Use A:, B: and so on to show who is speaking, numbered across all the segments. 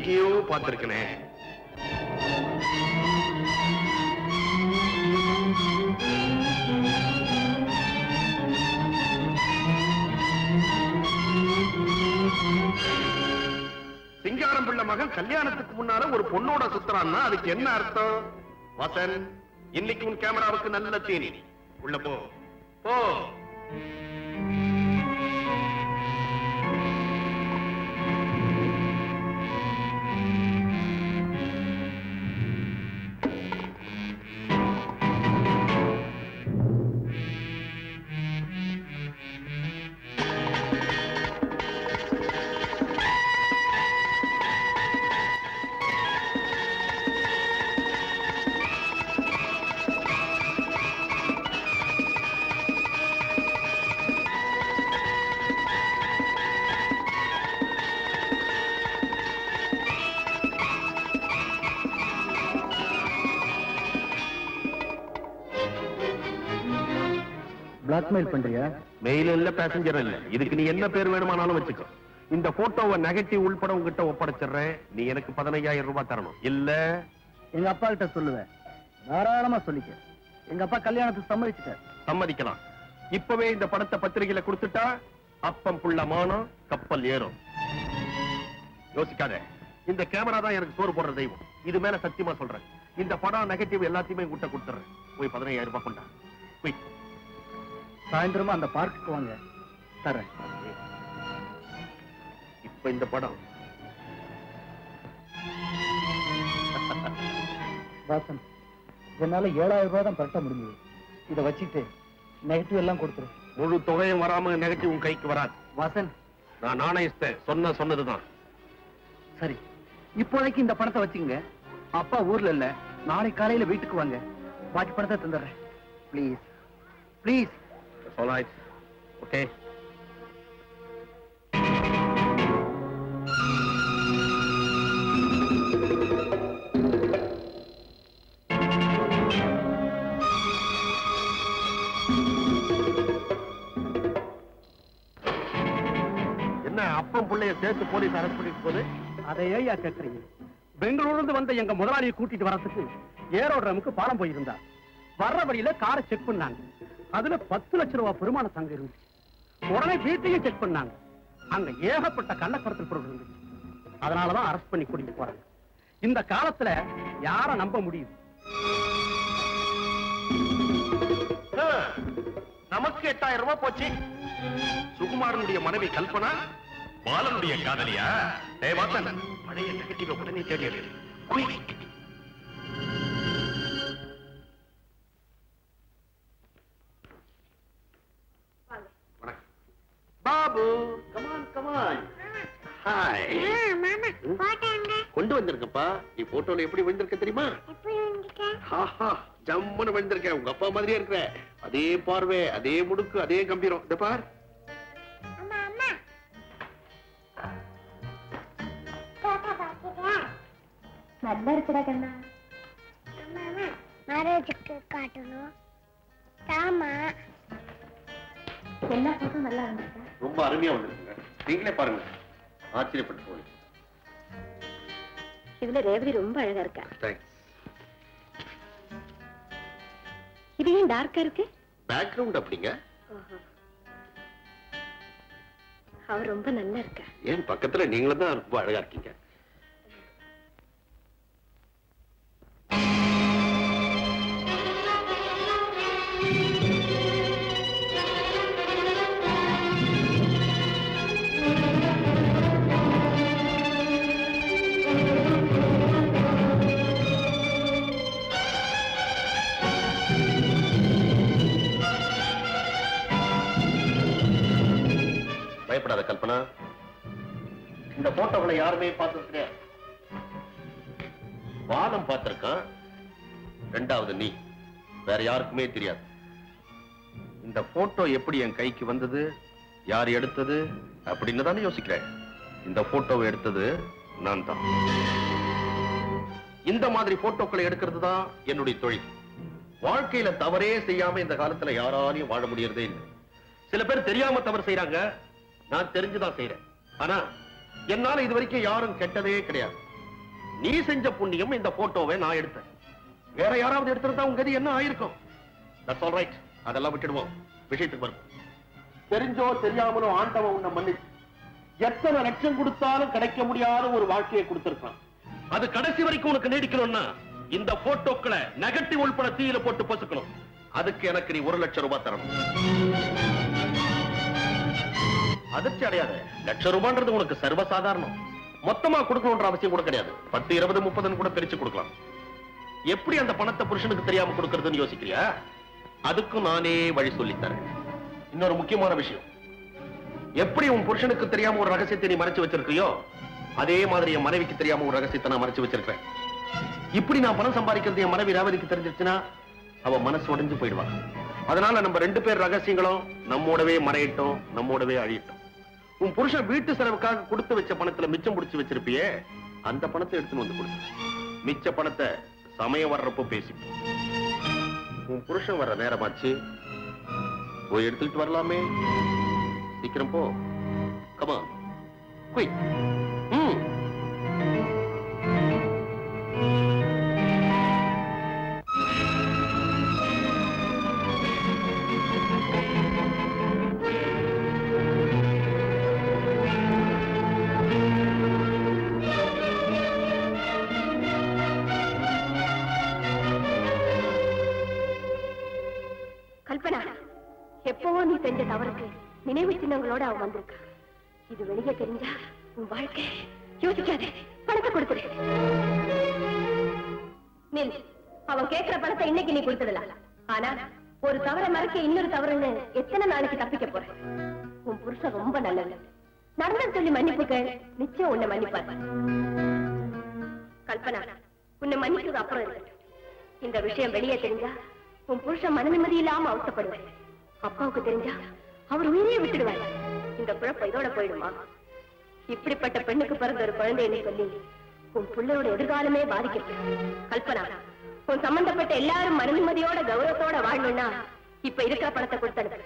A: எங்கேயோ பார்த்திருக்கனே. சிங்காரம் பிள்ளை மகன் கல்யாணத்துக்கு முன்னால ஒரு பொண்ணோட சுத்துறான்னா அதுக்கு என்ன அர்த்தம்? வசன், இன்னைக்கு உன் கேமராவுக்கு நல்ல தீனி. உள்ள போ போ.
B: பிளாக்மெயில் பண்றியா?
A: மெயில் இல்ல, பேசஞ்சர் இல்ல. இதுக்கு நீ என்ன பேர் வேணுமானாலும் வச்சுக்கோ. இந்த போட்டோவை நெகட்டிவ் உள்பட உங்ககிட்ட ஒப்படைச்சிடுறேன். நீ எனக்கு 15,000 ரூபாய் தரணும். இல்ல
B: எங்க அப்பா கிட்ட சொல்லுவேன். தாராளமா சொல்லிக்க. எங்க அப்பா கல்யாணத்துக்கு சம்மதிச்சுட்டார்.
A: சம்மதிக்கலாம். இப்பவே இந்த படத்தை பத்திரிகையில கொடுத்துட்டா அப்பம் புள்ள மானம் கப்பல் ஏறும். யோசிக்காத. இந்த கேமரா தான் எனக்கு சோறு போடுற தெய்வம். இது மேல சத்தியமா சொல்றேன். இந்த படம் நெகட்டிவ் எல்லாத்தையுமே உங்ககிட்ட கொடுத்துறேன். போய் 15,000 ரூபாய் கொண்டா. போய்
B: சாயந்தரமா அந்த பார்க்குக்கு வாங்க, தரேன்.
A: இப்ப இந்த படம்
B: வாசன், இதனால 7,000 ரூபாய் தான் பரட்ட முடிஞ்சது. இதை வச்சுட்டு நெகட்டிவ் எல்லாம் கொடுத்துரு.
A: முழு தொகையும் வராம நெகட்டிவ் உன் கைக்கு வராது.
B: வாசன்,
A: நான் நாணயஸ்தேன். சொன்னதுதான்
B: சரி. இப்போதைக்கு இந்த பணத்தை வச்சுங்க. அப்பா ஊர்ல இல்ல, நாளை காலையில வீட்டுக்கு வாங்க. பாக்கி பணத்தை தந்துடுறேன். Please please.
A: All right. Okay. என்ன அப்பம் புள்ளைய சேர்த்து போலீஸ் அரெஸ்ட் பண்ணிட்டு போகுது?
B: அதையே கேட்கறீங்க? பெங்களூர்ல இருந்து வந்த எங்க முதலாளியை கூட்டிட்டு வரதுக்கு ஏரோட்ரமுக்கு பாலம் போயிருந்தா. வர்ற வழியில காரை செக் பண்ணாங்க. அதுல 10 லட்சம் ரூபாய் பெருமான தங்க இருந்துச்சு. உடனே வீட்டையும் செக் பண்ணாங்க. அங்க ஏகப்பட்ட கள்ளக்கடத்தல் பொருள் இருந்துச்சு. அதனாலதான் அரெஸ்ட் பண்ணி கூட்டிட்டு போறாங்க. இந்த காலத்துல யார நம்ப முடியுது?
A: நமக்கு 8,000 ரூபாய் போச்சு. சுகுமாரனுடைய மனைவி கல்பனா பாலனுடைய காதலியா? வாசன், பழைய நெகட்டிவ் உடனே தேடி. பாபு, கமான். ஹாய்
C: மாமா, போட்டோ எங்க?
A: கொண்டு வந்திருக்கப்பா. நீ போட்டோல எப்படி விழுந்திருக்க தெரியுமா?
C: எப்படி வந்திருக்க?
A: ஆஹா, ஜம்முன்னு விழுந்திருக்க. உங்க அப்பா மாதிரியே இருக்கிற. அதே பார்வை, அதே முடுக்கு, அதே கம்பீரம். இந்த பார்.
C: அம்மா அம்மா, போட்டோ பாத்துட்டியா? நல்லா இருக்குடா கண்ணா. அம்மா அம்மா, மேரேஜுக்கு காட்டணும். தாமா, எல்லா போட்டோ நல்லா வந்திருக்கா?
A: ரொம்ப அருமையா வந்திருக்குங்க. நீங்களே பாருங்க, ஆச்சரியப்பட்டு போறீங்க.
C: இதுல ரேவதி ரொம்ப அழகா இருக்கா.
A: தேங்க்ஸ்.
C: இது ஏன் டார்க்கா இருக்கு?
A: பேக்ரவுண்ட் அப்படிங்க.
C: அவர் ரொம்ப நல்லா இருக்கா.
A: ஏன் பக்கத்துல நீங்களும் தான் ரொம்ப அழகா இருக்கீங்க. பயப்படாத கல்பனா. இந்த போட்டோகளை யாருமே பார்த்தது கிடையாது. வாதம் பார்த்திருக்கான். ரெண்டாவது நீ. வேற யாருக்குமே தெரியாது. இந்த போட்டோ எப்படி என் கைக்கு வந்தது, யார் எடுத்தது அப்படின்னு தானே யோசிக்கிறேன். இந்த போட்டோவை எடுத்தது நான் தான். இந்த மாதிரி போட்டோக்களை எடுக்கிறது தான் என்னுடைய தொழில். வாழ்க்கையில தவறே செய்யாம இந்த காலத்துல யாராலையும் வாழ முடியறதே இல்லை. சில பேர் தெரியாம தவறு செய்யறாங்க. நான் தெரிஞ்சுதான் செய்யறேன். ஆனா என்னால இது வரைக்கும் யாரும் கெட்டதே கிடையாது. நீ செஞ்ச புண்ணியம் இந்த போட்டோவை நான் எடுத்தேன். வேற யாராவது எடுத்திருந்தா உங்க கதி என்ன ஆயிருக்கும்? That's all right. அதெல்லாம் விட்டுடுவோம். விஷயத்துக்கு வரும். தெரிஞ்சோ தெரியாமலோ ஆண்டவன் உன்னை மன்னிச்சு எத்தனை லட்சம் கொடுத்தாலும் கிடைக்க முடியாத ஒரு வாழ்க்கையை கொடுத்திருக்கான். அது கடைசி வரைக்கும் உனக்கு நீடிக்கணும்னா இந்த போட்டோக்களை நெகட்டிவ் உள்பட தீயில போட்டு பொசுக்கணும். அதுக்கு எனக்கு நீ 1 லட்சம் ரூபாய் தரணும். அதிர்ச்சி அடையாத. லட்சம் ரூபான்றது உனக்கு சர்வசாதாரணம். மொத்தமா கொடுக்கணும்ன்ற அவசியம் கூட கிடையாது. 10, 20, 30 கூட பிரிச்சு கொடுக்கலாம். எப்படி அந்த பணத்தை புருஷனுக்கு தெரியாம கொடுக்கறதுன்னு யோசிக்கிறியா? அதுக்கும் நானே வழி சொல்லித்தரேன். இன்னொரு முக்கியமான விஷயம், எப்படி உன் புருஷனுக்கு தெரியாம ஒரு ரகசியத்தை நீ மறைச்சு வச்சிருக்கியோ அதே மாதிரி என் மனைவிக்கு தெரியாம ஒரு ரகசியத்தை நான் மறைச்சு வச்சிருக்கேன். இப்படி நான் பணம் சம்பாதிக்கிறது என் மனைவி ரேவதிக்கு தெரிஞ்சிருச்சுன்னா அவ மனசு உடைஞ்சு போயிடுவாங்க. அதனால நம்ம 2 பேர் ரகசியங்களும் நம்மோடவே மறையட்டும், நம்மோடவே அழியட்டும். உன் புருஷன் வீட்டு செலவுக்காக கொடுத்து வச்ச பணத்துல மிச்சம் பிடிச்சு வச்சிருப்பியே, அந்த பணத்தை எடுத்துன்னு வந்து கொடு. மிச்ச பணத்தை சமயம் வர்றப்போ பேசிப்போம். உன் புருஷன் வர்ற நேரமாச்சு, போய் எடுத்துட்டு வரலாமே. சீக்கிரம் போ. Come on. Quick.
C: கல்பனா, எப்பவோ நீ செஞ்ச தவறுக்கு நினைவு சின்னங்களோட அவன் வந்திருக்கா. இது வெளியே தெரிஞ்சா உன் வாழ்க்கை யோசிக்காதே. பணத்தை கொடுத்துரு. நில். அவன் கேட்கிற பணத்தை இன்னைக்கு நீ கொடுத்துடலாம். ஆனா ஒரு தவறை மறைக்க இன்னொரு தவறுன்னு எத்தனை நாளைக்கு தப்பிக்க போற? உன் புருஷன் ரொம்ப நல்லது. நடந்தது சொல்லி மன்னிப்புக்க நிச்சயம் உன்னை மன்னிப்பாரு. கல்பனா, உன்னை மன்னிச்சது அப்புறம் இருக்கு. இந்த விஷயம் வெளியே தெரிஞ்சா உன் புருஷன் மன நிம்மதி இல்லாம அவசப்படுவார். அப்பாவுக்கு தெரிஞ்சா அவர் உயிரையே விட்டுடுவார். இந்த குழப்பம் இதோட போயிடுமா? இப்படிப்பட்ட பெண்ணுக்கு பிறந்த ஒரு குழந்தைன்னு சொல்லி உன் பிள்ளையோட எதிர்காலமே பாதிக்கப்படும். கல்பனா, உன் சம்பந்தப்பட்ட எல்லாரும் மன நிம்மதியோட கௌரவத்தோட வாழணும்னா இப்ப இருக்கிற பணத்தை கொடுத்து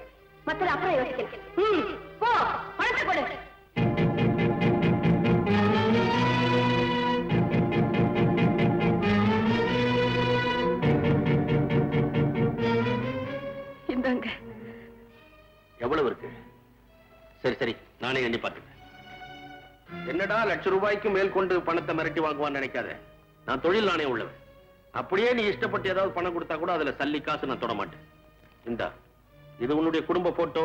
C: மற்ற அப்புறம் யோசிக்கணும். போ, பணத்தை கொடு. இந்தாங்க.
A: எவ்வளவு இருக்கு? சரி சரி, நானே எண்ணி பார்த்துக்கிறேன். என்னடா லட்சம் ரூபாய்க்கு மேல் கொண்டு பணத்தை மிரட்டி வாங்குவான்னு நினைக்காத. நான் தொழில் நானே உள்ளவன். அப்படியே நீ இஷ்டப்பட்டு ஏதாவது பணம் கொடுத்தா கூட அதுல சல்லி காசு நான் தொட மாட்டேன். இந்தா, இது உன்னுடைய குடும்ப போட்டோ,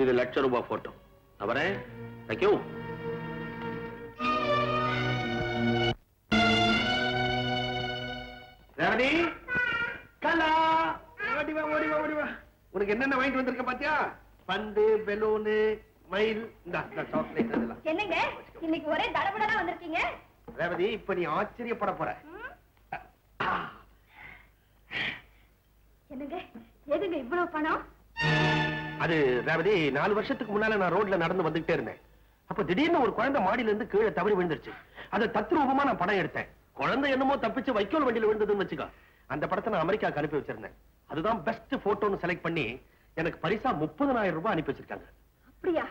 A: இது லட்சம் ரூபாய் போட்டோ. அவரேன். தேங்க்யூ. ரேவதி, கலா, ஓடிவா ஓடிவா ஓடிவா. உனக்கு என்னென்ன வாங்கிட்டு வந்திருக்க பாத்தியா? பந்து, பெலூனு, மயில், இந்த சாக்லேட் அதெல்லாம்.
C: என்னங்க இன்னைக்கு ஒரே தடபடலா வந்திருக்கீங்க?
A: ரேவதி, இப்ப நீ ஆச்சரியப்பட போற.
C: என்னங்க எதுங்க இவ்வளவு பணம்?
A: அது ரேவதி, 4 வருஷத்துக்கு முன்னால நான் ரோட்ல நடந்து வந்துகிட்டே இருந்தேன். அப்ப திடீர்னு ஒரு குழந்தை மாடியில இருந்து கீழே தவறி விழுந்துருச்சு. அதை தத்ரூபமா நான் படம் எடுத்தேன். குழந்தை என்னமோ தப்பிச்சு வைக்கோல் வண்டியில விழுந்ததுன்னு வச்சுக்கோ. அந்த படத்தை நான் அமெரிக்காக்கு அனுப்பி வச்சிருந்தேன். அதுதான் பெஸ்ட் போட்டோன்னு செலக்ட் பண்ணி எனக்கு பரிசா 30,000 ரூபாய் அனுப்பி வச்சிருக்காங்க.
C: அப்படியா?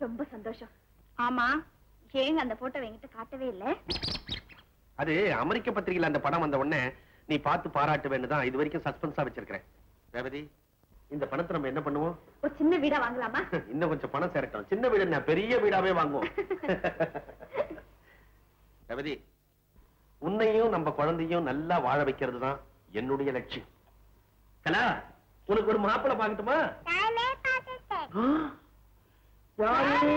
C: ரொம்ப சந்தோஷம். ஆமா, ஏங்க அந்த போட்டோ என்கிட்ட காட்டவே இல்ல?
A: அது அமெரிக்க பத்திரிகையில அந்த படம் வந்த உடனே நீ பார்த்து பாராட்டுவேன்னு தான் இது வரைக்கும் சஸ்பென்ஸா வச்சிருக்கிறேன். ரேவதி, இந்த பணத்தை நம்ம என்ன பண்ணுவோம்?
C: ஒரு சின்ன வீடா வாங்கலாமா?
A: இன்னும் கொஞ்சம் பணம் சேரட்டும். சின்ன வீடு என்ன, பெரிய வீடாவே வாங்குவோம். ரேவதி, உன்னையும் நம்ம குழந்தையும் நல்லா வாழ வைக்கிறது தான் என்னுடைய லட்சியம். கலா, உனக்கு ஒரு மாப்பிள்ளை பார்க்கட்டுமா?
D: நானே பார்த்துட்டேன்.
A: யாரு?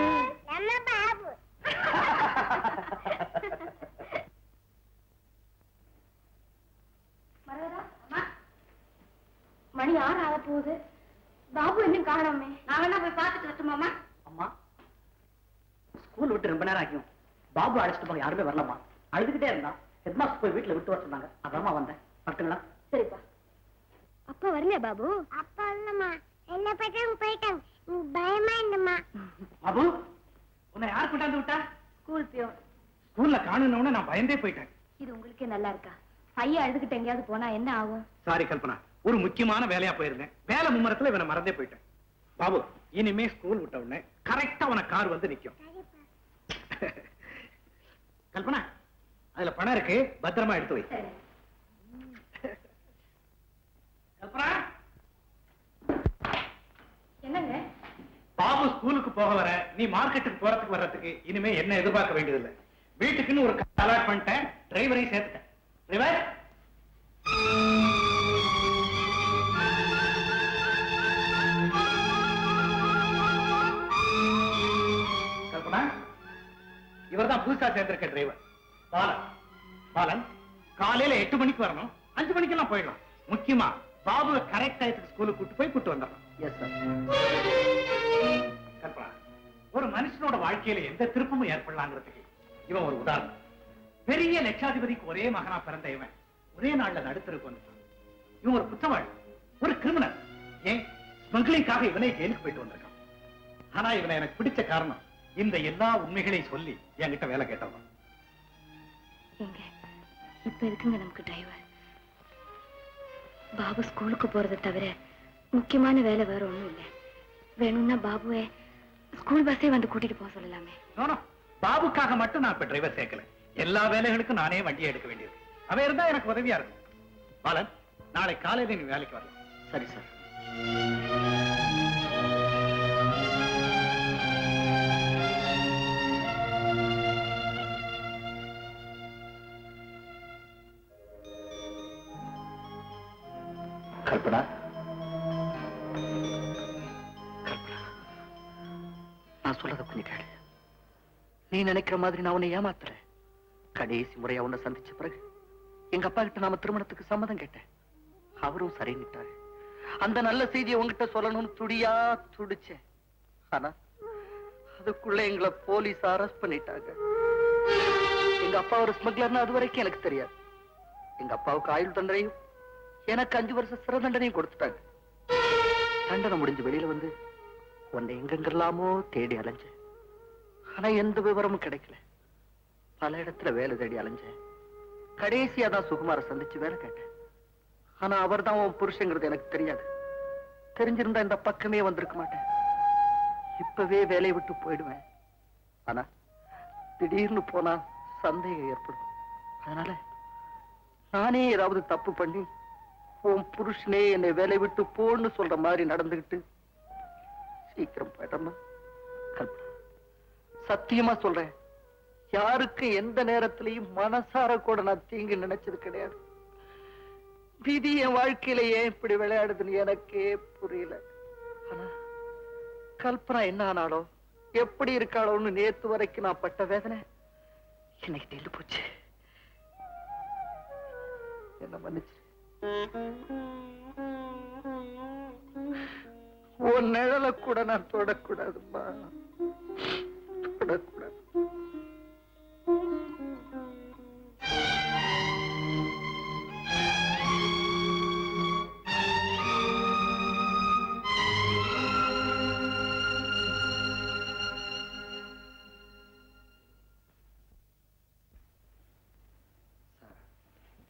D: நம்ம பாபு.
C: மணி 6 ஆக போகுது. பாபு இன்னும் காணோமே. நான் வேணா போய் பார்த்துட்டு வரட்டுமாமா?
B: அம்மா, ஸ்கூல் விட்டு ரொம்ப நேரம் ஆகும். பாபு அழைச்சிட்டு போக யாருமே வரலாமா? அழுதுகிட்டே இருந்தா. ஹெட்மாஸ்டர் போய் வீட்டுல விட்டு வர சொன்னாங்க. அதாம்மா வந்தேன். வரட்டுங்களா?
C: சரிப்பா. அப்பா வரலையா பாபு?
D: அப்பா இல்லம்மா, என்ன பக்கம் போயிட்டாங்க. பயமா இருந்தம்மா.
B: பாபு, உன்னை யார் கொண்டாந்து விட்டா?
C: ஸ்கூல் பியோ.
B: ஸ்கூல்ல காணுன்னு நான் பயந்தே போயிட்டேன்.
C: இது உங்களுக்கே நல்லா இருக்கா? பையன் அழுதுகிட்டு எங்கேயாவது போனா என்ன ஆகும்?
B: சாரி கல்பனா, ஒரு முக்கியமான வேலையா போயிருந்தேன். வேலை மும்மரத்துல இவனை மறந்தே போயிட்டேன். பாபு, இனிமே ஸ்கூல் விட்ட உடனே கரெக்டா உன கார் வந்து நிக்கும். கல்பனா, அதுல பணம் இருக்கு, பத்திரமா எடுத்து வை. கல்பனா,
C: என்னங்க?
B: பாபு ஸ்கூலுக்கு போக வர, நீ மார்க்கெட்டுக்கு போறதுக்கு வர்றதுக்கு இனிமே என்ன எதிர்பார்க்க வேண்டியதில்லை. வீட்டுக்குன்னு ஒரு கார் அலாட் பண்ணிட்டேன், டிரைவரையும் சேர்த்துட்டேன். டிரைவர், கல்பனா, இவர்தான் புதுசா சேர்ந்திருக்க டிரைவர் பாலன். பாலன், காலையில 8 மணிக்கு வரணும், 5 மணிக்கெல்லாம் போயிடலாம். முக்கியமா பாபுவை கரெக்ட் டயத்துக்கு ஸ்கூலுக்கு கூட்டு போய் கூட்டு வந்துடலாம். Yes sir. கல்பனா, ஒரு மனுஷனோட வாழ்க்கையில எந்த திருப்பமும் ஏற்படலாங்கிறதுக்கு இவன் ஒரு உதாரணம். பெரிய லட்சாதிபதிக்கு ஒரே மகனா பிறந்த இவன் ஒரே நாள்ல நடுத்தருக்கு வந்துட்டான். இவன் ஒரு குற்றவாளி, ஒரு கிரிமினல். ஏன் ஸ்மக்லிங்காக இவனே ஜெயிலுக்கு போயிட்டு வந்திருக்கான். ஆனா இவனை எனக்கு பிடிச்ச காரணம் இந்த எல்லா உண்மைகளையும் சொல்லி என்கிட்ட வேலை கேட்டவன்.
C: இப்ப இருக்குங்க நமக்கு டிரைவர். பாபு ஸ்கூலுக்கு போறதை தவிர முக்கியமான வேலை வேற ஒண்ணும் இல்லை. வேணும்னா பாபுவை ஸ்கூல் பஸ்ஸே வந்து கூட்டிட்டு போக சொல்லலாமே.
B: பாபுக்காக மட்டும் நான் இப்ப டிரைவர் சேர்க்கல. எல்லா வேலைகளுக்கும் நானே வண்டியை எடுக்க வேண்டியது. அவன் இருந்தா எனக்கு உதவியா இருக்கும். பாலன், நாளை காலையில நீ வேலைக்கு வரலாம். சரி சார். கல்பனா, நான் சொல்றத கொஞ்சம் கேளு. நீ நினைக்கிற மாதிரி நான் உன்னை ஏமாத்துற. கடைசி முறையா உன்னை சந்திச்ச பிறகு எங்க அப்பா கிட்ட நாம திருமணத்துக்கு சம்மதம் கேட்டேன். அவரும் சரின்னுட்டாரு. அந்த நல்ல செய்தியை உங்ககிட்ட சொல்லணும்னு துடியா துடிச்சேன். ஆனா அதுக்குள்ள எங்களை போலீஸ் அரெஸ்ட் பண்ணிட்டாங்க. எங்க அப்பா ஒரு ஸ்மக்லர்னு அது வரைக்கும் எனக்கு தெரியாது. எங்க அப்பாவுக்கு ஆயுள் தண்டனையும் எனக்கு 5 வருஷம் சிறை தண்டனையும் கொடுத்துட்டாங்க. தண்டனை முடிஞ்சு வெளியில வந்து உன்னை எங்கெங்கெல்லாமோ தேடி அலைஞ்சேன். ஆனா எந்த விவரமும் கிடைக்கல. பல இடத்துல வேலை தேடி அலைஞ்சேன். கடைசியா தான் சுகுமார சந்திச்சு வேலை கேட்டேன். ஆனா அவர் தான் உன் புருஷங்கிறது எனக்கு தெரியாது. தெரிஞ்சிருந்தா இந்த பக்கமே வந்திருக்க மாட்டேன். இப்பவே வேலையை விட்டு போயிடுவேன். ஆனா திடீர்னு போனா சந்தேகம் ஏற்படும். அதனால நானே ஏதாவது தப்பு பண்ணி உன் புருஷனே என்னை வேலை விட்டு போன்னு சொல்ற மாதிரி நடந்துகிட்டு சீக்கிரம் போயிட்டோம்னா. சத்தியமா சொல்றேன், யாருக்கு எந்த நேரத்திலையும் மனசார கூட நான் தீங்கு நினைச்சது கிடையாது. விதி என் வாழ்க்கையில ஏன் இப்படி விளையாடுதுன்னு எனக்கே புரியல. ஆனா கல்பனா என்ன ஆனாலோ எப்படி இருக்காளோன்னு நேத்து வரைக்கும் நான் பட்ட வேதனை இன்னைக்கு நின்று போச்சு. என்ன மன்னிச்சு. உன் நிழலை கூட நான் தொடக்கூடாதுமா, தொடக்கூடாது.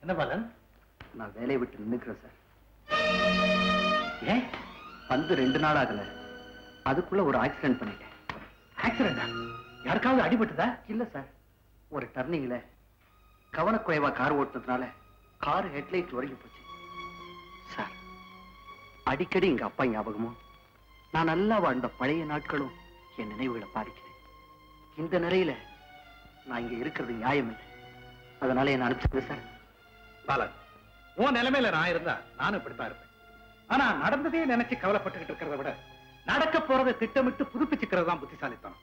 B: என்ன பாலன், நான் வேலையை விட்டு நின்னுக்கிறேன் சார். ஏன் வந்து 2 நாள் ஆகல, அதுக்குள்ள ஒரு ஆக்சிடென்ட் பண்ணிட்டேன். ஆக்சிடென்டா? யாருக்காவது அடிபட்டுதா? இல்ல சார், ஒரு டர்னிங்ல கவனக்குறைவா கார் ஓட்டுறதுனால கார் ஹெட்லைட் உறங்கி போச்சு சார். அடிக்கடி எங்க அப்பா ஞாபகமும் நான் நல்லா வாழ்ந்த பழைய நாட்களும் என் நினைவுகளை பாதிக்கிறேன். இந்த நிலையில நான் இங்க இருக்கிறது நியாயம் இல்லை. அதனால என்ன அனுப்பிச்சது சார். பாலன், உன் நிலைமையில நான் இருந்தா நானும் இப்படித்தான் இருப்பேன். ஆனா நடந்ததே நினைச்சு கவலைப்பட்டுக்கிட்டு இருக்கிறத விட நடக்க போறதை திட்டமிட்டு புதுப்பிச்சுக்கிறது தான் புத்திசாலித்தனம்.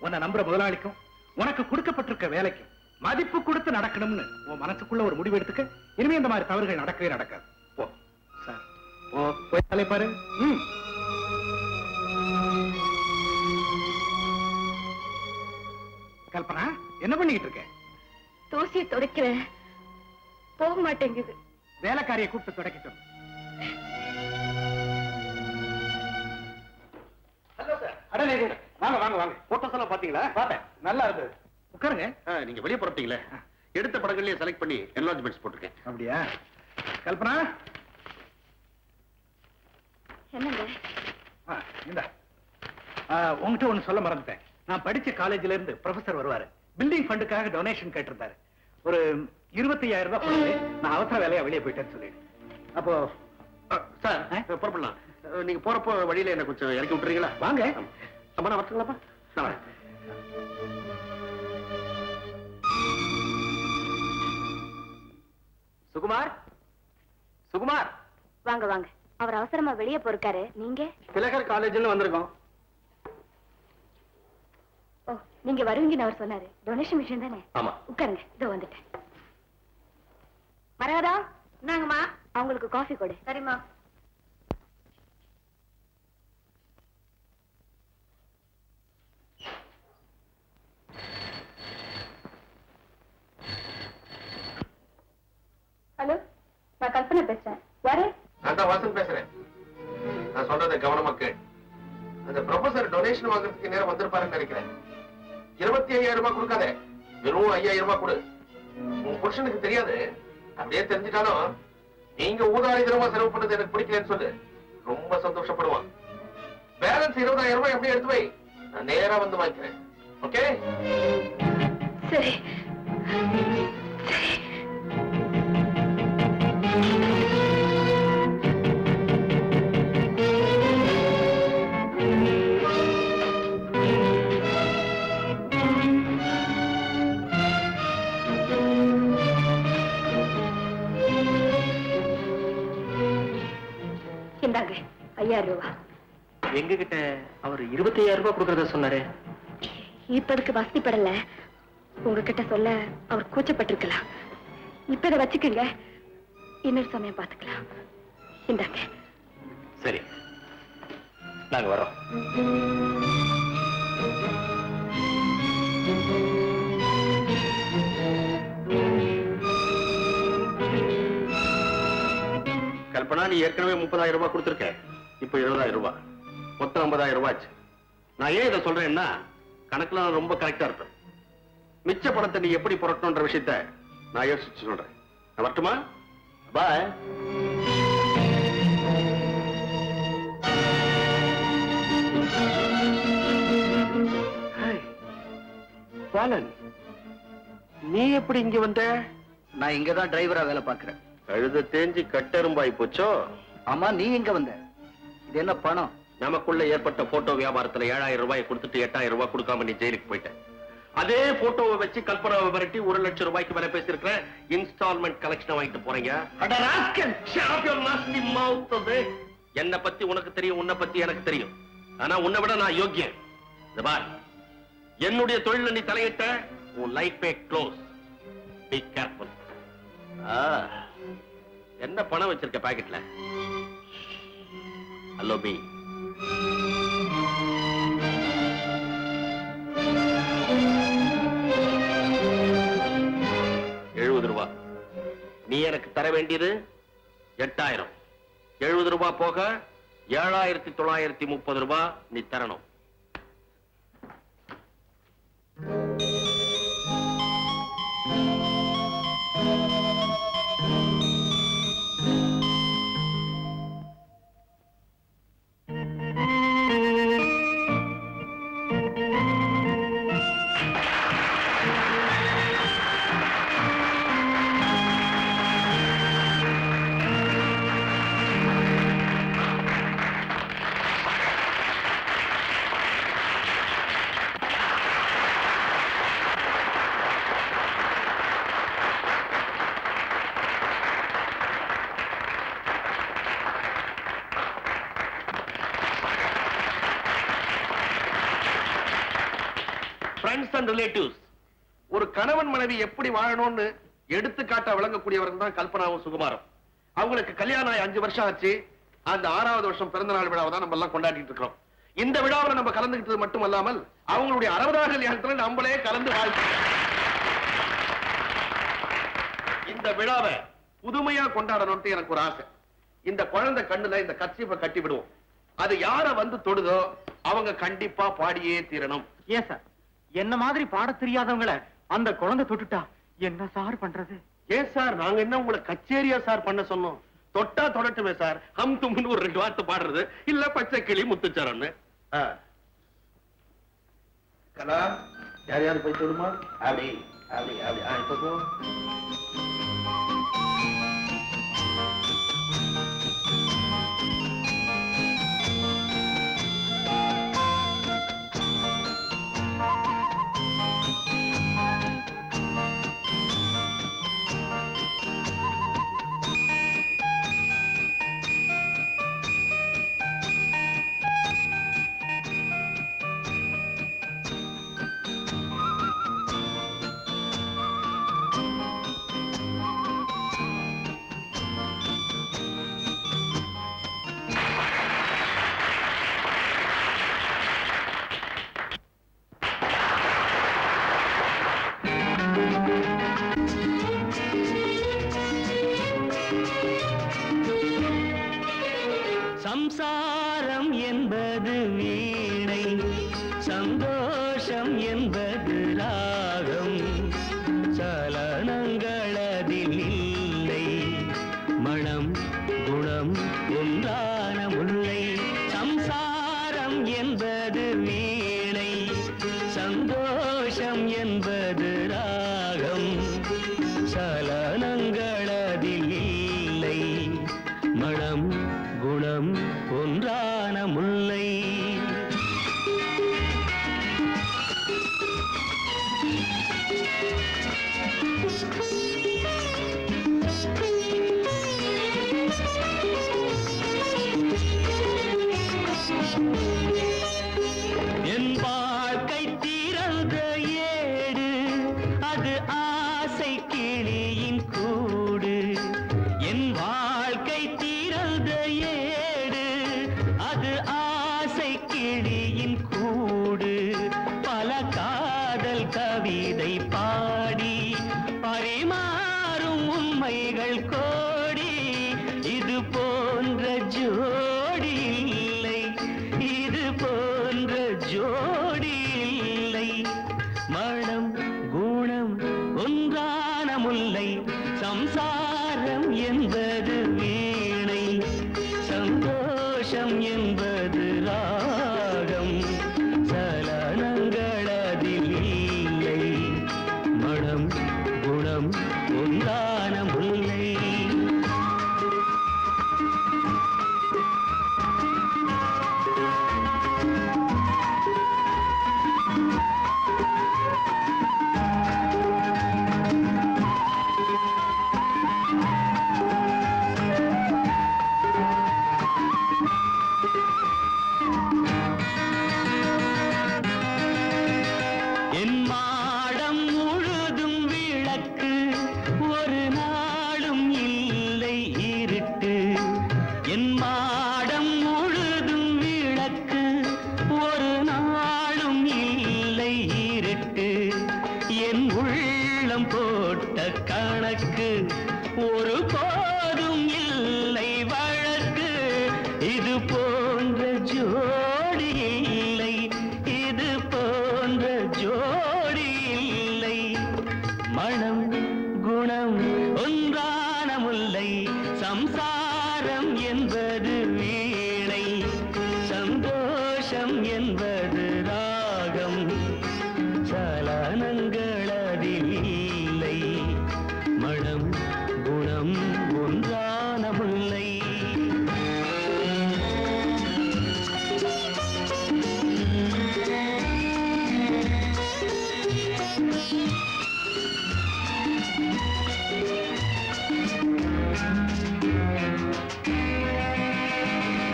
B: உன்னை நம்புற முதலாளிக்கும் உனக்கு கொடுக்கப்பட்டிருக்க வேலைக்கும் மதிப்பு கொடுத்து நடக்கணும்னு உன் மனசுக்குள்ள ஒரு முடிவு எடுத்துக்க. இனிமே இந்த மாதிரி தவறுகள் நடக்கவே நடக்காது. போ சார், போய் வேலை பாரு. கல்பனா, என்ன பண்ணிக்கிட்டு இருக்க?
C: தூசியை துடைக்கிறேன், போக மாட்டேங்குது.
B: வேலைக்காரியை கூப்பிட்டு துடைக்கட்டும். வாங்க வாங்க வாங்க. போட்டோஸ் எல்லாம் பாத்தீங்களா? பார்த்தேன், நல்லா இருந்தது. உட்காருங்க.
A: நீங்க வெளியே புறப்பட்டீங்களே, எடுத்த படங்கள்லயே செலக்ட் பண்ணி என்லார்ஜ்மெண்ட்ஸ் போட்டிருக்கேன்.
B: அப்படியா? கல்பனா,
C: என்னங்க
B: இந்த உங்ககிட்ட ஒண்ணு சொல்ல மறந்துட்டேன். நான் படிச்ச காலேஜ்ல இருந்து ப்ரொஃபசர் வருவாரு. பில்டிங் ஃபண்டுக்காக டொனேஷன் கேட்டிருந்தாரு. ஒரு 25,000 ரூபாய் கொடுத்து நான் அவசர வேலையா வெளியே போயிட்டேன்னு சொல்லிடு. அப்போ
A: சார் புறப்படலாம். நீங்க போறப்போ வழியில என்ன கொஞ்சம் இறக்கி விட்டுறீங்களா?
B: வாங்க.
A: அம்மா நான் வரட்டுங்களாப்பா? நான் வரேன்.
B: சுகுமார், சுகுமார்.
C: வாங்க வாங்க. அவர் அவசரமா வெளியே போயிருக்காரு. நீங்க?
B: திலகர் காலேஜ்ல வந்திருக்கோம்.
C: ஓ, நீங்க வருவீங்கன்னு அவர் சொன்னாரு. டொனேஷன் மிஷின் தானே?
A: ஆமா.
C: உட்காருங்க, இதோ வந்துட்டேன். மரகதா, என்னங்கம்மா? அவங்களுக்கு காஃபி கொடு. சரிம்மா. ஹலோ, நான் கல்பனா பேசுறேன். யாரு?
A: நான் தான் வாசன் பேசுறேன். நான் சொல்றதை கவனமா கேள். அந்த ப்ரொஃபசர் டொனேஷன் வாங்குறதுக்கு நேரம் வந்திருப்பாருன்னு நினைக்கிறேன். 25,000 ரூபாய் கொடுக்காத, வெறும் 5,000 ரூபாய் கொடு. உன் புருஷனுக்கு தெரியாது. அப்படியே தெரிஞ்சுட்டாலும் நீங்க ஊதாரிதனமா செலவு பண்ணது எனக்கு பிடிக்கலன்னு சொல்லு, ரொம்ப சந்தோஷப்படுவான். பேலன்ஸ் 20,000 ரூபாய் அப்படியே எடுத்து வை, நான் நேரா வந்து வாங்கிக்கிறேன். ஓகே?
C: சரி. இந்தாங்க 5,000 ரூபாய்.
B: எங்க கிட்ட அவர் 25,000 ரூபாய் கொடுக்கறத சொன்னாரு.
C: இப்பதுக்கு வசதிப்படல. உங்ககிட்ட சொல்ல அவர் கூச்சப்பட்டிருக்கலாம். இப்ப இதை வச்சுக்கோங்க, இன்னொரு சமயம் பார்த்துக்கலாம். இந்தாங்க.
A: சரி, நாங்க வரோம். கல்பனா, நீ ஏற்கனவே 30,000 ரூபாய் கொடுத்திருக்க. இப்ப 20,000 ரூபாய், மொத்தம் 50,000 ரூபாய் ஆச்சு. நான் ஏன் இதை சொல்றேன்னா, கணக்குல நான் ரொம்ப கரெக்டா இருப்பேன். மிச்ச பணத்தை நீ எப்படி புரட்டணும்ன்ற விஷயத்த நான் யோசிச்சு சொல்றேன். நான் வரட்டுமா? பாய். பாலன், நீ எப்படி இங்க வந்த?
B: நான் இங்கதான் டிரைவரா வேலை பார்க்கிறேன்.
A: கழுத தேஞ்சி கட்டெரும்பாய் போச்சோ?
B: ஆமா, நீ எங்க வந்த? இது என்ன பணம்?
A: நமக்குள்ள ஏற்பட்ட போட்டோ வியாபாரத்துல 7,000 ரூபாய் கொடுத்துட்டு 8,000 ரூபாய் கொடுக்காம நீ ஜெயிலுக்கு போயிட்ட. அதே போட்டோவை வச்சு கல்பனாவை விரட்டி 1 லட்சம் ரூபாய்க்கு மேல பேசியிருக்கிற இன்ஸ்டால்மெண்ட் கலெக்ஷன் வாங்கிட்டு போறீங்க. என்ன பத்தி உனக்கு தெரியும், உன்னை பத்தி எனக்கு தெரியும். ஆனா உன்னை விட நான் யோக்கியன். இந்த பார், என்னுடைய தொழில நீ தலையிட்ட, உன் லைஃபே க்ளோஸ். Be careful. என்ன பணம் வச்சிருக்க பாக்கெட்ல? ஹலோ பி. ₹70. நீ எனக்கு தர வேண்டியது 8,000. 70 ரூபாய் போக 7,930 ரூபாய் நீ தரணும். ஃப்ரெண்ட்ஸ் அண்ட் ரிலேட்டிவ்ஸ், ஒரு கணவன் மனைவி எப்படி வாழணும்னு எடுத்துக்காட்டா விளங்கக்கூடியவர்கள் தான் கல்பனாவும் சுகுமாரும். அவங்களுக்கு கல்யாணம் ஆகி 5 வருஷம் ஆச்சு. அந்த 6வது வருஷம் பிறந்த நாள் விழாவை தான் நம்ம எல்லாம் கொண்டாடிட்டு இருக்கிறோம். இந்த விழாவில் நம்ம கலந்துக்கிட்டது மட்டும் அல்லாமல் அவங்களுடைய 60வது கல்யாணத்துல நம்மளே கலந்து வாழ்க்கை. இந்த விழாவை புதுமையா கொண்டாடணும்னு எனக்கு ஒரு ஆசை. இந்த குழந்தை கண்ணுல இந்த கர்ச்சீஃபை கட்டி விடுவோம். அது யார வந்து தொடுதோ அவங்க கண்டிப்பா பாடியே தீரணும்.
B: ஏன் சார், என்ன மாதிரி பாட தெரியாதவங்கள அந்த குழந்தை தொட்டுட்டா என்ன சார் பண்றது?
A: ஏன் சார், நாங்க என்ன உங்களை கச்சேரியா சார் பண்ண சொன்னோம்? தொட்டா தொடட்டுமே சார். ஹம் தும்னு ஒரு 2 வார்த்தை பாடுறது, இல்ல பச்சை கிளி முத்துச்சரன்னு. கலா, யார் யாரு போய் தொடுமா? அப்படி இப்ப போ.
E: சம்சாரம் என்பது வீணை, சந்தோஷம் என்பது ராகம், சலனங்களதில் இல்லை, மனம் குணம் ஒன்றான முல்லை. சம்சாரம் என்பது வீணை, சந்தோஷம் என்பது ராகம், சலனங்களதில் இல்லை, மனம் குணம் ஒன்றான முல்லை. என் வாழ்க்கை திறந்த ஏடு, அது ஆசை கிளியின் கூடு. என் வாழ்க்கை திறந்த ஏடு, அது ஆசை கிளியின் கூடு. பல காதல் கவிதை பாடி பரிமாறும் உண்மைகள் கோடி. இது போன்ற ஜோடி இல்லை, இது போன்ற ஜோடி இல்லை, மனம் குணம் ஒன்றான முல்லை. சம்சாரம் என்பது வீணை, சந்தோஷம் என்பது ராகம், சலனங்களதில் இல்லை, மனம் குணம் ஒன்றான முல்லை. என் மாடம் முழுதும் விளக்கு, ஒரு நாளும் இல்லை இருட்டு. என் மாடம் முழுதும் விளக்கு, ஒரு நாளும் இல்லை இருட்டு. என் உள்ளம் போட்ட கணக்கு, ஒரு போதும் இல்லை வழக்கு. இது போன்ற ஜோடி இல்லை, இது போன்ற ஜோடி இல்லை, மனம் குணம் ஒன்றான முல்லை. சம்சாரம் என்பது வீணை, சந்தோஷம் என்பது ராகம், சலனங்களதில் இல்லை, மனம் குணம் ஒன்றான முல்லை.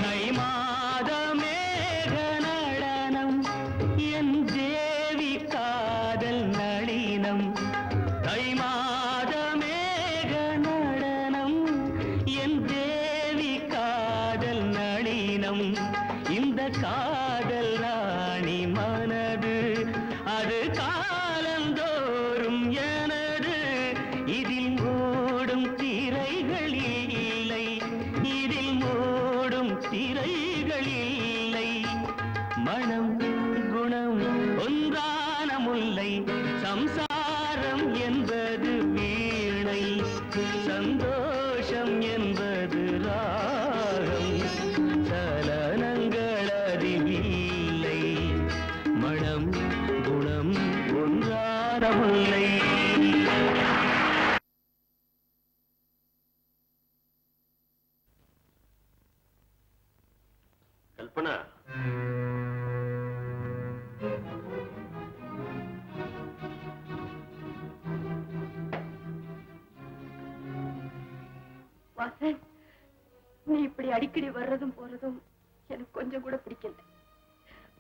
E: தை மாத மேக நடனம், என் தேவி காதல் நளினம். தை மாத மேக நடனம், என் தேவி காதல் நளினம். இந்த காதல் ராணி மனது, அது காலந்தோறும் எனது. இதில் மூடும் திரைகள் இல்லை, இதில் மூடும் திரைகள் இல்லை, மனம் குணம் ஒன்றான முல்லை. சம்சாரம் என்பது வீணை, சந்தோஷம் என்பது ராகம், சலனங்களதில் இல்லை, மனம் குணம் ஒன்றான முல்லை.
A: கற்பனா,
C: வாசன், நீ இப்படி அடிக்கடி வர்றதும் போறதும் எனக்கு கொஞ்சம் கூட பிடிக்கல.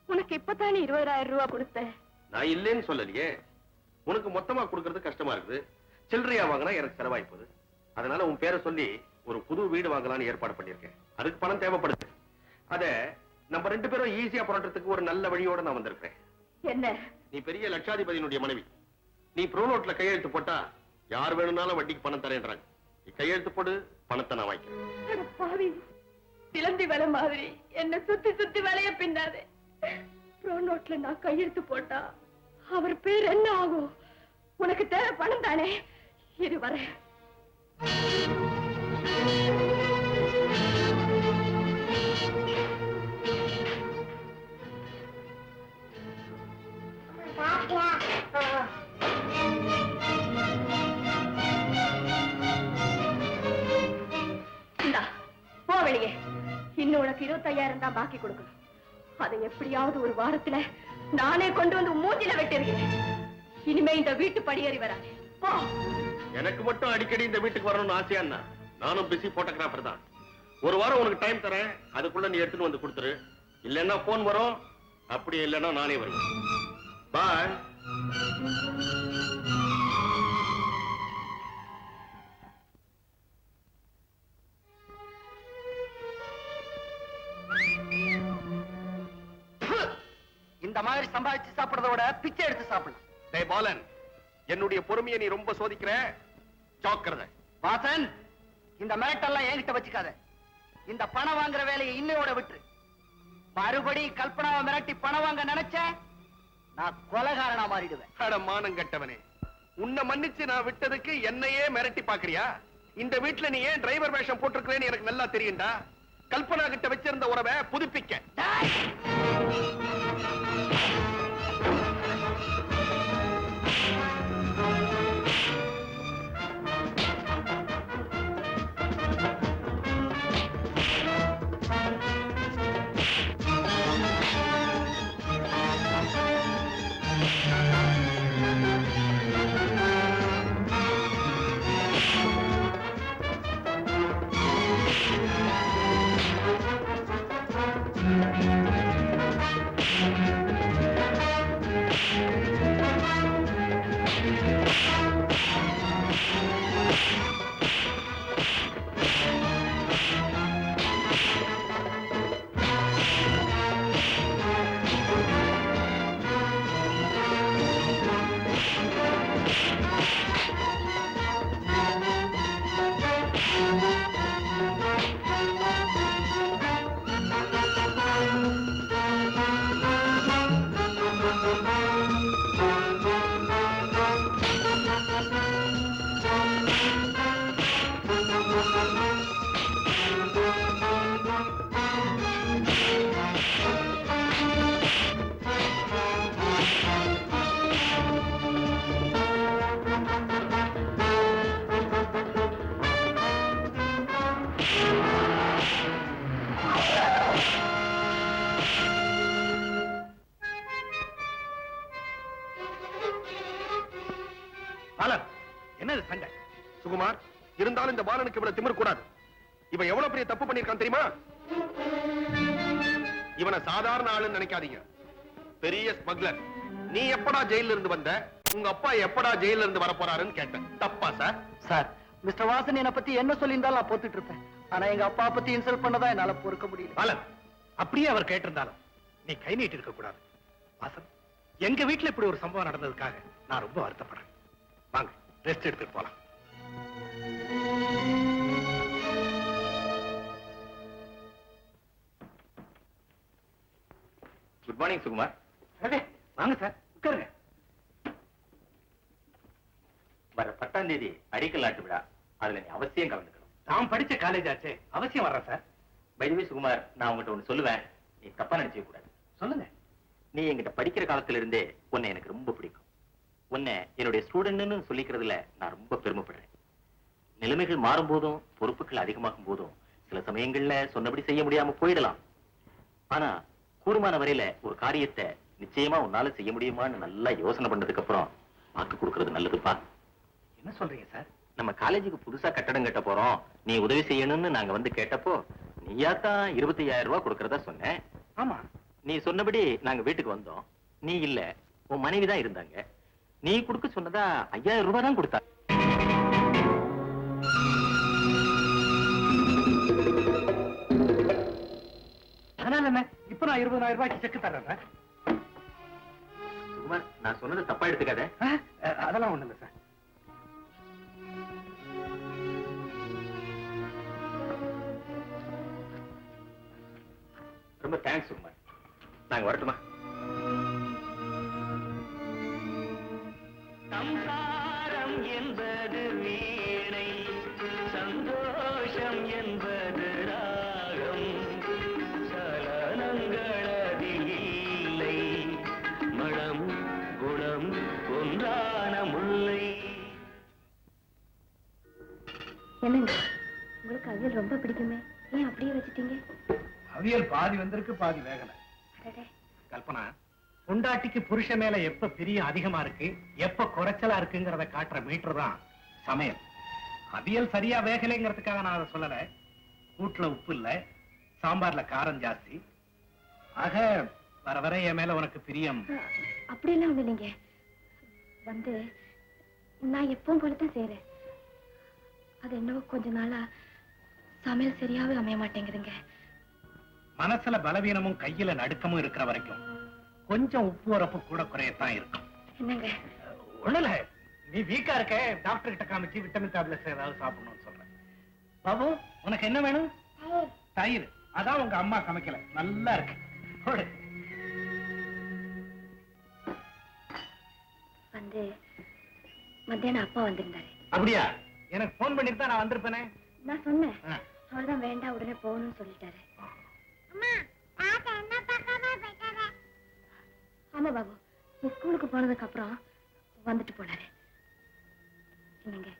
C: உனக்கு இப்பதானே 20,000 ரூபாய் கொடுத்தேன்.
A: நான் இல்லேன்னு சொல்லலையே. உனக்கு மொத்தமா கொடுக்கறது கஷ்டமா இருக்குது. சில்லறையா வாங்கினா எனக்கு செலவாய் போகுது. அதனால உன் பேரை சொல்லி ஒரு புது வீடு வாங்கலாம்னு ஏற்பாடு பண்ணிருக்கேன். அதுக்கு பணம் தேவைப்படுது. அத நம்ம 2 பேரும் ஈஸியா புரட்டுறதுக்கு ஒரு நல்ல வழியோட நான் வந்திருக்கேன்.
C: என்ன?
A: நீ பெரிய லட்சாதிபதியினுடைய மனைவி. நீ ப்ரோனோட்ல கையெழுத்து போட்டா யார் வேணும்னாலும் வட்டிக்கு பணம் தரேன்றாங்க. நீ கையெழுத்து போடு, பணத்தை நான் வாங்கிக்கிறேன்.
C: பாவி, சிலந்தி வேலை மாதிரி என்ன சுத்தி சுத்தி வேலைய பின்னாதே. ப்ரோனோட்ல நான் கையெழுத்து போட்டா அவர் பேர் என்ன ஆகும்? உனக்கு தேவை பணம் தானே? இரு வரேன். இந்தா, போ வெளியே. இன்னும் உனக்கு 25,000 தான் பாக்கி கொடுக்கணும். அதை எப்படியாவது ஒரு வாரத்துல நானே கொண்டு வந்து மூஞ்சில வெட்டிருக்கிறேன். இனிமே இந்த வீட்டு படியேறி வராது. போ.
A: எனக்கு மட்டும் அடிக்கடி இந்த வீட்டுக்கு வரணும்னு ஆசையா? நானும் பிஸி போட்டோகிராஃபர் தான். ஒரு வாரம் உனக்கு டைம் தரேன். அதுக்குள்ள நீ எடுத்துட்டு வந்து கொடுத்துரு. இல்லன்னா போன் வரும். அப்படி இல்லன்னா நானே வருவேன். பாய்.
B: இந்த மாதிரி சம்பாதிச்சு சாப்பிடுறதோட பிச்சை எடுத்து சாப்பிடலாம்.
A: டேய் பாலன், என்னுடைய பொறுமையை நீ ரொம்ப சோதிக்கிற. ஜாக்கிரதை.
B: வாசன், இந்த மிரட்டெல்லாம் என்கிட்ட வச்சுக்காத. இந்த பணம் வாங்குற வேலையை இன்னையோட விட்டு மறுபடி கல்பனாவை மிரட்டி பணம் வாங்க நினைச்ச நான் கொலைகாரனா மாறிடுவேன்.
A: அட மானம் கெட்டவனே, உன்னை மன்னிச்சு நான் விட்டதுக்கு என்னையே மிரட்டி பாக்குறியா? இந்த வீட்டுல நீ ஏன் டிரைவர் வேஷம் போட்டிருக்கிறேன்னு எனக்கு நல்லா தெரியும்டா. கல்பனா கிட்ட வச்சிருந்த உறவை புதுப்பிக்க. என்னது சண்டை? சுகுமார், இருந்தாலும் இந்த பாலனுக்கு இவ்வளவு திமிர் கூடாது. இவன் எவ்வளவு பெரிய தப்பு பண்ணிருக்கான் தெரியுமா? இவனை சாதாரண ஆளுன்னு நினைக்காதீங்க. பெரிய ஸ்மக்லர். நீ எப்படா ஜெயில இருந்து வந்த? உங்க அப்பா எப்படா ஜெயில இருந்து வர போறாருன்னு கேட்டேன். தப்பா சார்?
B: சார், மிஸ்டர் வாசன் என்ன பத்தி என்ன சொல்லியிருந்தாலும் நான் போத்துட்டு இருப்பேன். ஆனா எங்க அப்பா பத்தி இன்சல்ட் பண்ணதான் என்னால பொறுக்க முடியல.
A: பாலன், அப்படியே அவர் கேட்டிருந்தாலும் நீ கை நீட்டி இருக்க கூடாது. வாசன், எங்க வீட்டுல இப்படி ஒரு சம்பவம் நடந்ததுக்காக நான் ரொம்ப வருத்தப்படுறேன். வாங்க, ரெஸ்ட் எடுத்துட்டு போலாம். Good morning Sukumar.
B: வாங்க சார், உட்காருங்க.
A: வர 10ஆம் தேதி அடிக்கல் நாட்டு விழா. அதுல நீ அவசியம் கலந்துக்கணும்.
B: நான் படிச்ச காலேஜ் ஆச்சே, அவசியம் வர்றேன் சார்.
A: பைதவே சுகுமார், நான் உங்ககிட்ட ஒண்ணு சொல்லுவேன். நீ தப்பா நினைச்ச கூடாது.
B: சொல்லுங்க.
A: நீ என்கிட்ட படிக்கிற காலத்துல இருந்தே உன்னை எனக்கு ரொம்ப பிடிக்கும். உன்னை என்னுடைய ஸ்டூடெண்ட்னு சொல்லிக்கிறதுல நான் ரொம்ப பெருமைப்படுறேன். நிலைமைகள் மாறும் போதும், பொறுப்புகள் அதிகமாகும் போதும் சில சமயங்கள்ல சொன்னபடி செய்ய முடியாம போயிடலாம்.
F: ஆனா கூடுமான வரையில ஒரு காரியத்தை நிச்சயமா உன்னால செய்ய முடியுமான்னு நல்லா யோசனை பண்ணதுக்கு அப்புறம் வாக்கு கொடுக்கறது நல்லதுப்பா.
B: என்ன சொல்றீங்க சார்?
F: நம்ம காலேஜுக்கு புதுசா கட்டடம் கட்ட போறோம், நீ உதவி செய்யணும்னு நாங்க வந்து கேட்டப்போ நீயாத்தான் 25,000 ரூபாய் கொடுக்கறதா சொன்னேன்.
B: ஆமா,
F: நீ சொன்னபடி நாங்க வீட்டுக்கு வந்தோம். நீ இல்ல, உன் மனைவி தான் இருந்தாங்க. நீ கொடுக்க சொன்னதா 5,000 ரூபாய் தான் கொடுத்தா.
B: அதனால என்ன, இப்ப நான் 20,000 ரூபாய்க்கு செக்கு தர்றேன்.
F: சுகுமார், நான் சொன்னது தப்பா எடுத்துக்காத.
B: அதெல்லாம் ஒண்ணு இல்ல சார்.
F: ரொம்ப தேங்க்ஸ் சுகுமார். நாங்க வரட்டுமா?
E: சம்சாரம் என்பது வீணை, சந்தோஷம் என்பது ராகம், சலனங்கள் அதில் இல்லை, மனம் குணம் ஒன்றான முல்லை.
C: என்னங்க, உங்களுக்கு அவியல் ரொம்ப பிடிக்குமே, ஏன் அப்படியே வச்சுட்டீங்க?
B: அவியல் பாதி வந்திருக்கு, பாதி வேகல.
C: அடடே,
B: கல்பனா, பொண்டாட்டிக்கு புருஷன் மேல எப்ப பிரியம் அதிகமா இருக்கு, எப்ப குறைச்சலா இருக்குங்கிறத காட்டுற மீட்டர் தான் சமையல். அவியல் சரியா வேகலைங்கிறதுக்காக நான் அதை சொல்லல. கூட்டுல உப்பு இல்ல, சாம்பார்ல காரம் ஜாஸ்தி. ஆக வர வர என் மேல உனக்கு பிரியம்.
C: அப்படியெல்லாம் ஒண்ணு இல்லைங்க. வந்து நான் எப்பவும் போலதான் செய்யறேன். அது என்னவோ கொஞ்ச நாளா சமையல் சரியாவே அமைய மாட்டேங்குதுங்க.
B: மனசுல பலவீனமும் கையில நடுக்கமும் இருக்கிற வரைக்கும் கொஞ்சம் உப்பு உரப்பு கூட குறையத்தான் இருக்கும்.
C: என்னங்க?
B: ஒண்ணுல, நீ வீக்கா இருக்க, டாக்டர் கிட்ட காமிச்சு விட்டமின் டேப்லெட்ஸ் ஏதாவது சாப்பிடணும்னு சொல்றேன். பாபு, உனக்கு என்ன வேணும்? தயிர். அதான் உங்க அம்மா சமைக்கல, நல்லா இருக்கு. போடு.
C: வந்து மத்தியானம் அப்பா வந்திருந்தாரு.
B: அப்படியா? எனக்கு போன் பண்ணிட்டு தான் நான் வந்திருப்பேனே.
C: நான் சொன்னேன், அவர்தான் வேண்டாம் உடனே போகணும்னு சொல்லிட்டாரு.
D: அம்மா தாத்தா என்ன பார்க்காம போயிட்டாரு.
C: ஆமா பாபு, நீ ஸ்கூலுக்கு போனதுக்கு அப்புறம் வந்துட்டு போனாரு. என்னங்க,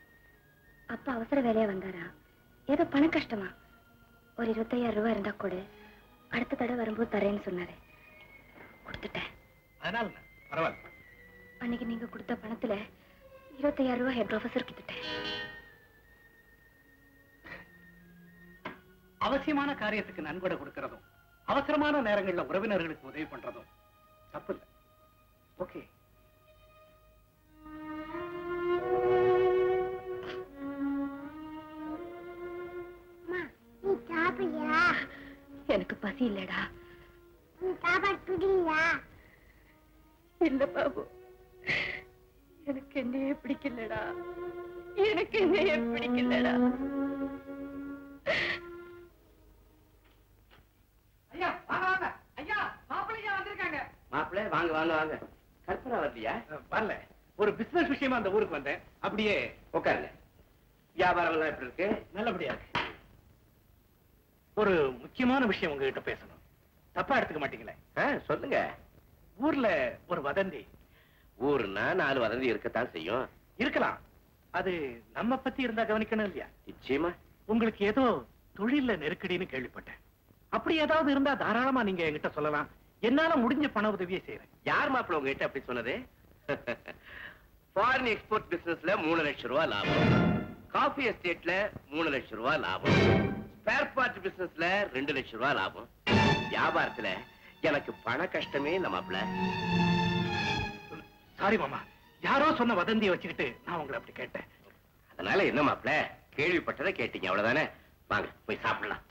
C: அப்பா அவசர வேலையா வந்தாரா, ஏதோ பண கஷ்டமா? ஒரு 25,000 ரூபாய் இருந்தா கூட அடுத்த தடவை வரும்போது தரேன்னு சொன்னாரு. கொடுத்துட்டேன்.
B: அதனால என்ன? பரவாயில்ல.
C: அன்னைக்கு நீங்க கொடுத்த பணத்துல 25,000 ரூபாய் ஹெட் ப்ரொஃபஸர் கிட்டேன்.
B: அவசியமான காரியத்துக்கு நன்கொடை கொடுக்கறதும் அவசரமான நேரங்கள்ல உறவினர்களுக்கு உதவி பண்றதும் தப்பு இல்லை. ஓகே.
D: அம்மா நீ சாப்பிடுறியா?
C: எனக்கு பசி இல்லடா.
D: நீ சாப்பாடு பிடிக்கலையா?
C: இல்ல பாபு, எனக்கு என்னையே பிடிக்கலடா. எனக்கு என்னையே பிடிக்கலடா.
B: ஐயா வாங்க வாங்க. ஐயா மாப்பிள்ளையா வந்திருக்காங்க.
F: மாப்பிள்ளை, வாங்க வாங்க வாங்க. கற்பனா வரலையா?
B: வரல, ஒரு பிசினஸ் விஷயமா அந்த ஊருக்கு வந்தேன். அப்படியே
F: உட்காருங்க. வியாபாரம் எல்லாம் எப்படி இருக்கு?
B: நல்லபடியா இருக்கு. ஒரு முக்கியமான விஷயம் உங்ககிட்ட பேசணும். தப்பா எடுத்துக்க மாட்டீங்களே?
F: சொல்லுங்க.
B: ஊர்ல ஒரு வதந்தி.
F: ஊருன்னா 4 வதந்தி இருக்கத்தான் செய்யும்.
B: இருக்கலாம், அது நம்ம பத்தி இருந்தா கவனிக்கணும் இல்லையா?
F: நிச்சயமா.
B: உங்களுக்கு ஏதோ தொழில்ல நெருக்கடின்னு கேள்விப்பட்டேன். அப்படி ஏதாவது இருந்தா தாராளமா நீங்க என்கிட்ட சொல்லலாம். என்னால முடிஞ்ச பண உதவியை செய்யறேன்.
F: யார் மாப்பிள்ள உங்ககிட்ட அப்படி சொன்னது? ஃபாரின் எக்ஸ்போர்ட் பிசினஸ்ல 3 லட்சம் ரூபாய் லாபம், காஃபி எஸ்டேட்ல 3 லட்சம் ரூபாய் லாபம், ஸ்பேர் பார்ட் பிசினஸ்ல 2 லட்சம் ரூபாய் லாபம். வியாபாரத்துல எனக்கு பண கஷ்டமே இல்ல மாப்பிள்ள.
B: சாரி மாமா, யாரோ சொன்ன வதந்தியை வச்சுக்கிட்டு நான் உங்களை அப்படி கேட்டேன்.
F: அதனால என்ன மாப்பிள்ள, கேள்விப்பட்டதை கேட்டீங்க, அவ்வளவுதானே. வாங்க போய் சாப்பிடலாம்.